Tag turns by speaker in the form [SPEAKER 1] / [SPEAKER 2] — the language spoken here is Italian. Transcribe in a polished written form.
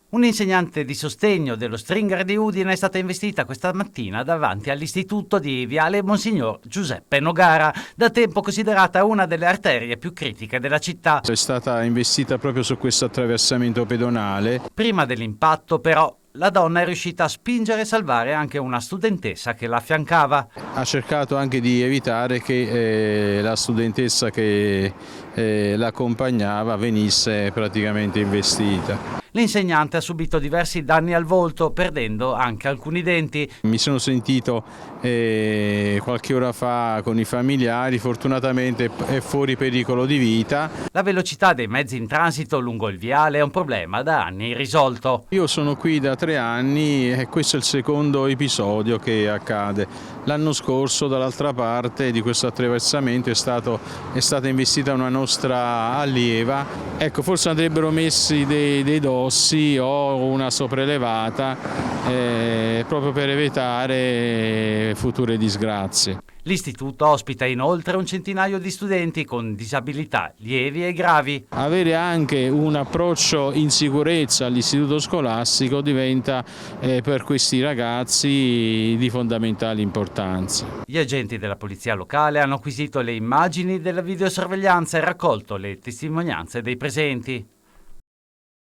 [SPEAKER 1] Un'insegnante di sostegno dello Stringher di Udine è stata investita questa mattina davanti all'istituto di Viale Monsignor Giuseppe Nogara, da tempo considerata una delle arterie più critiche della città.
[SPEAKER 2] È stata investita proprio su questo attraversamento pedonale.
[SPEAKER 1] Prima dell'impatto, però, la donna è riuscita a spingere e salvare anche una studentessa che la affiancava.
[SPEAKER 2] Ha cercato anche di evitare che la studentessa che l'accompagnava venisse praticamente investita.
[SPEAKER 1] L'insegnante ha subito diversi danni al volto, perdendo anche alcuni denti.
[SPEAKER 2] Mi sono sentito qualche ora fa con i familiari, fortunatamente è fuori pericolo di vita.
[SPEAKER 1] La velocità dei mezzi in transito lungo il viale è un problema da anni irrisolto.
[SPEAKER 2] Io sono qui da 3 anni e questo è il secondo episodio che accade. L'anno scorso dall'altra parte di questo attraversamento è stata investita una nostra allieva. Ecco, forse andrebbero messi dei dossi o una sopraelevata proprio per evitare future disgrazie.
[SPEAKER 1] L'istituto ospita inoltre un centinaio di studenti con disabilità lievi e gravi.
[SPEAKER 2] Avere anche un approccio in sicurezza all'istituto scolastico diventa per questi ragazzi di fondamentale importanza.
[SPEAKER 1] Gli agenti della polizia locale hanno acquisito le immagini della videosorveglianza e raccolto le testimonianze dei presenti.